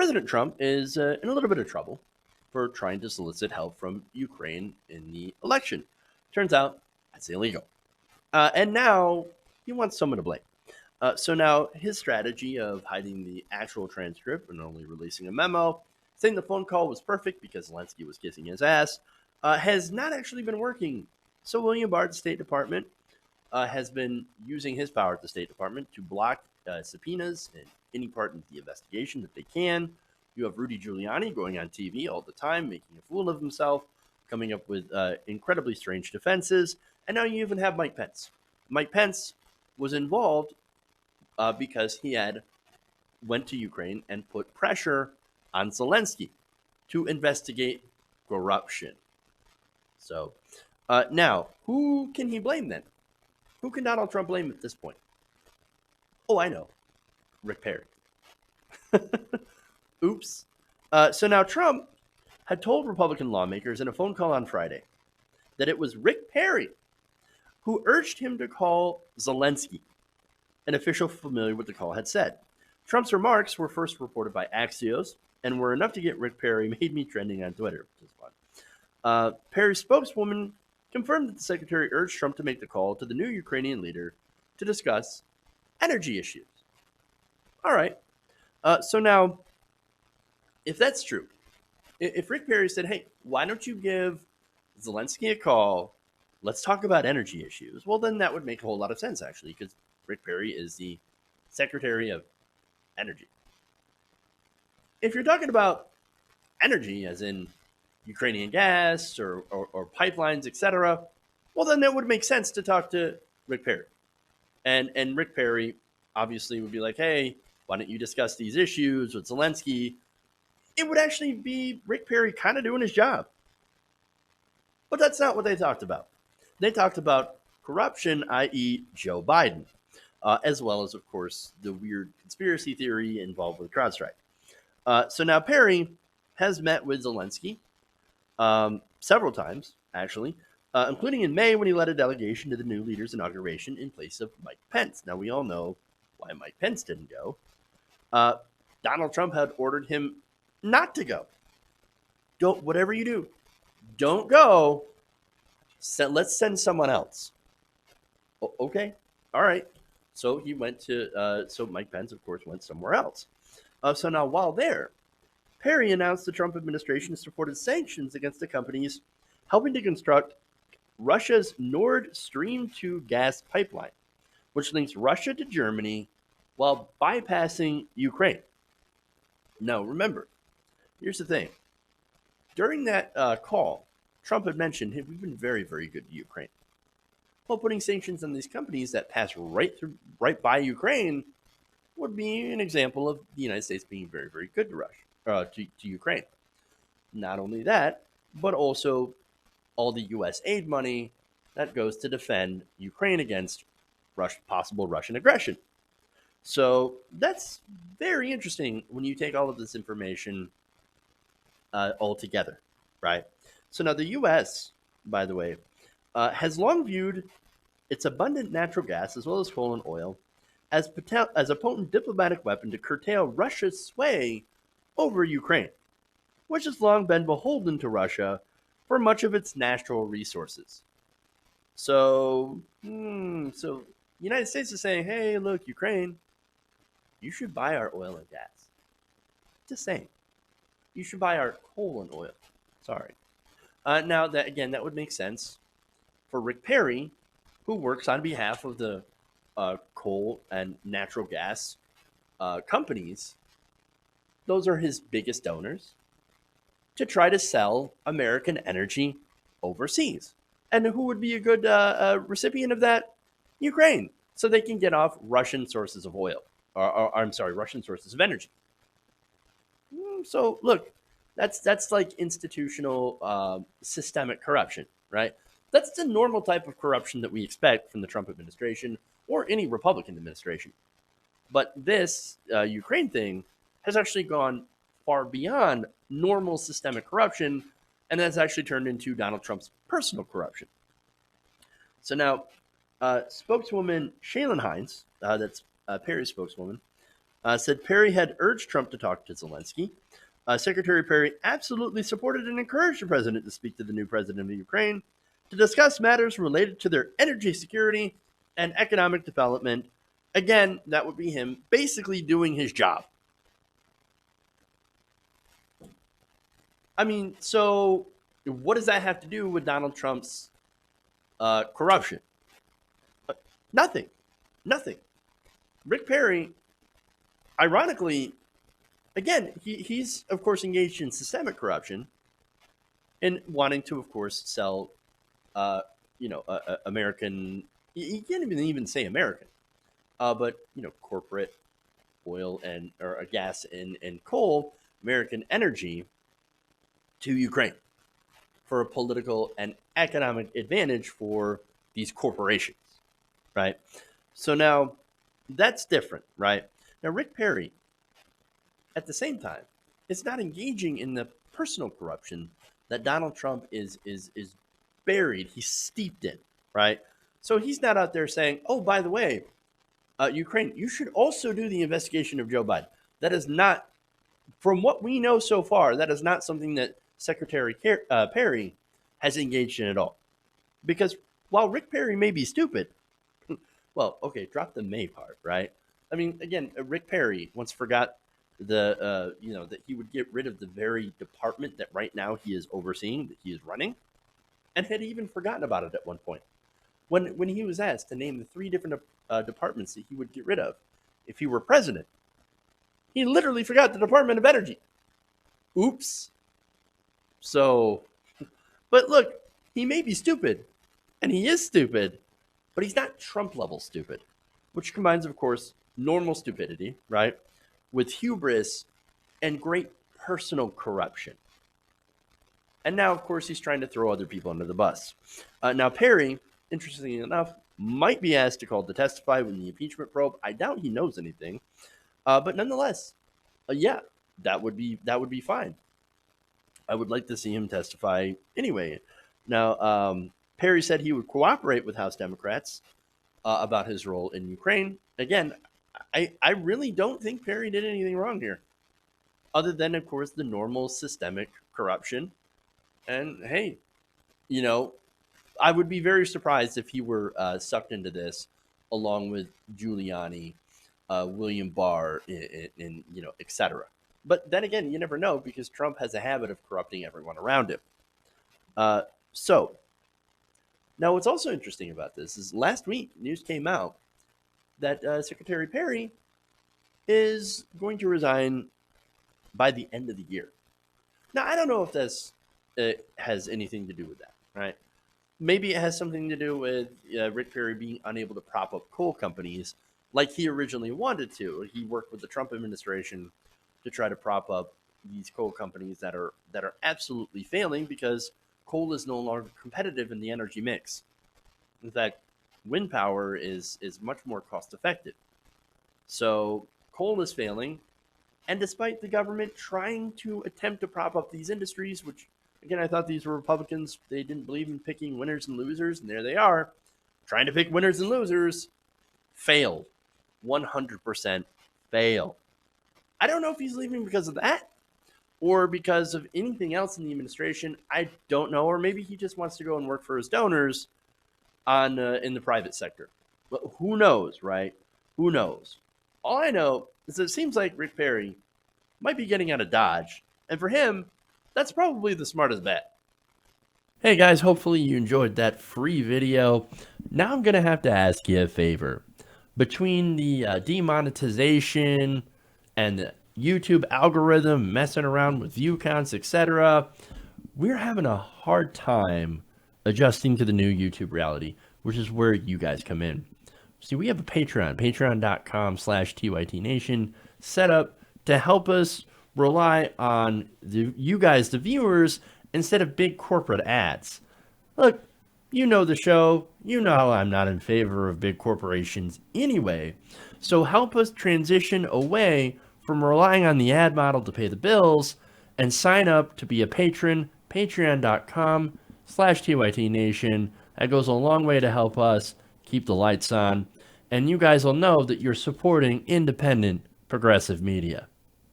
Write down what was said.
President Trump is in a little bit of trouble for trying to solicit help from Ukraine in the election. Turns out that's illegal. And now he wants someone to blame. So now his strategy of hiding the actual transcript and only releasing a memo, saying the phone call was perfect because Zelensky was kissing his ass, has not actually been working. So William Barr at the State Department has been using his power at the State Department to block subpoenas in any part of the investigation that they can. You have Rudy Giuliani going on TV all the time, making a fool of himself, coming up with incredibly strange defenses. And now you even have Mike Pence. Mike Pence was involved because he had went to Ukraine and put pressure on Zelensky to investigate corruption. So now, who can he blame then? Who can Donald Trump blame at this point? Oh, I know. Rick Perry. Oops. So now Trump had told Republican lawmakers in a phone call on Friday that it was Rick Perry who urged him to call Zelensky. An official familiar with the call had said. Trump's remarks were first reported by Axios and were enough to get Rick Perry made me trending on Twitter, which is fun. Perry's spokeswoman confirmed that the secretary urged Trump to make the call to the new Ukrainian leader to discuss energy issues. All right. So now, if that's true, if Rick Perry said, hey, why don't you give Zelensky a call? Let's talk about energy issues. Well, then that would make a whole lot of sense, actually, because Rick Perry is the Secretary of Energy. If you're talking about energy, as in Ukrainian gas or pipelines, etc., well, then that would make sense to talk to Rick Perry. And Rick Perry obviously would be like, hey, why don't you discuss these issues with Zelensky? It would actually be Rick Perry kind of doing his job. But that's not what they talked about. They talked about corruption, i.e., Joe Biden, as well as, of course, the weird conspiracy theory involved with CrowdStrike. So now Perry has met with Zelensky several times, actually, including in May when he led a delegation to the new leader's inauguration in place of Mike Pence. Now, we all know why Mike Pence didn't go. Donald Trump had ordered him not to go. Don't, whatever you do, don't go. Let's send someone else. Okay, all right. So he went to. So Mike Pence, of course, went somewhere else. So now, while there, Perry announced the Trump administration supported sanctions against the companies helping to construct Russia's Nord Stream 2 gas pipeline, which links Russia to Germany while bypassing Ukraine. Now, remember, here's the thing. During that call, Trump had mentioned, hey, we've been very, very good to Ukraine. Well, putting sanctions on these companies that pass right by Ukraine would be an example of the United States being very, very good to Russia, to Ukraine. Not only that, but also all the U.S. aid money that goes to defend Ukraine against possible Russian aggression. So that's very interesting when you take all of this information all together, right? So now the U.S., by the way, has long viewed its abundant natural gas as well as coal and oil as a potent diplomatic weapon to curtail Russia's sway over Ukraine, which has long been beholden to Russia for much of its natural resources. So the United States is saying, hey, look, Ukraine, you should buy our oil and gas. Just saying. You should buy our coal and oil. Sorry. Now, that again, that would make sense for Rick Perry, who works on behalf of the coal and natural gas companies. Those are his biggest donors to try to sell American energy overseas. And who would be a good recipient of that? Ukraine, so they can get off Russian sources of oil, or I'm sorry, Russian sources of energy. So look, that's like institutional systemic corruption, right? That's the normal type of corruption that we expect from the Trump administration or any Republican administration. But this Ukraine thing has actually gone far beyond normal systemic corruption, and that's actually turned into Donald Trump's personal corruption. So now, spokeswoman Shaylin Hines, that's Perry's spokeswoman, said Perry had urged Trump to talk to Zelensky. Secretary Perry absolutely supported and encouraged the president to speak to the new president of Ukraine to discuss matters related to their energy security and economic development. Again, that would be him basically doing his job. I mean, so what does that have to do with Donald Trump's corruption? Nothing. Nothing. Rick Perry, ironically, again, he's, of course, engaged in systemic corruption and wanting to, of course, sell, American, you can't even say American, but, corporate oil or gas and coal, American energy to Ukraine for a political and economic advantage for these corporations, right? So now that's different, right? Now, Rick Perry, at the same time, is not engaging in the personal corruption that Donald Trump is buried, he's steeped in, right? So he's not out there saying, oh, by the way, Ukraine, you should also do the investigation of Joe Biden. That is not, from what we know so far, that is not something that Secretary Perry has engaged in at all. Because while Rick Perry may be stupid, well, okay, drop the may part, right? I mean, again, Rick Perry once forgot that he would get rid of the very department that right now he is overseeing, that he is running, and had even forgotten about it at one point. When he was asked to name the 3 different departments that he would get rid of if he were president, he literally forgot the Department of Energy. Oops. So, but look, he may be stupid, and he is stupid, but he's not Trump-level stupid, which combines, of course, normal stupidity, right, with hubris and great personal corruption. And now, of course, he's trying to throw other people under the bus. Now, Perry, interestingly enough, might be asked to testify in the impeachment probe. I doubt he knows anything, but nonetheless, yeah, that would be fine. I would like to see him testify anyway. Now, Perry said he would cooperate with House Democrats about his role in Ukraine. Again, I really don't think Perry did anything wrong here, other than, of course, the normal systemic corruption. And hey, I would be very surprised if he were sucked into this along with Giuliani, William Barr, and etc. But then again, you never know, because Trump has a habit of corrupting everyone around him. So now what's also interesting about this is last week news came out that Secretary Perry is going to resign by the end of the year. Now, I don't know if this has anything to do with that, right? Maybe it has something to do with Rick Perry being unable to prop up coal companies like he originally wanted to. He worked with the Trump administration to try to prop up these coal companies that are absolutely failing because coal is no longer competitive in the energy mix. In fact, wind power is much more cost effective. So coal is failing, and despite the government trying to attempt to prop up these industries, which again, I thought these were Republicans, they didn't believe in picking winners and losers, and there they are, trying to pick winners and losers, failed. 100% failed. I don't know if he's leaving because of that or because of anything else in the administration. I don't know. Or maybe he just wants to go and work for his donors in the private sector. But who knows, right? Who knows? All I know is that it seems like Rick Perry might be getting out of Dodge. And for him, that's probably the smartest bet. Hey guys, hopefully you enjoyed that free video. Now I'm going to have to ask you a favor. Between the demonetization and the YouTube algorithm messing around with view counts, etc., we're having a hard time adjusting to the new YouTube reality, which is where you guys come in. See, we have a Patreon, patreon.com/TYTNation, set up to help us rely on you guys, the viewers, instead of big corporate ads. Look, you know the show. You know how I'm not in favor of big corporations anyway. So help us transition away from relying on the ad model to pay the bills and sign up to be a patron, patreon.com/TYTNation. That goes a long way to help us keep the lights on. And you guys will know that you're supporting independent progressive media.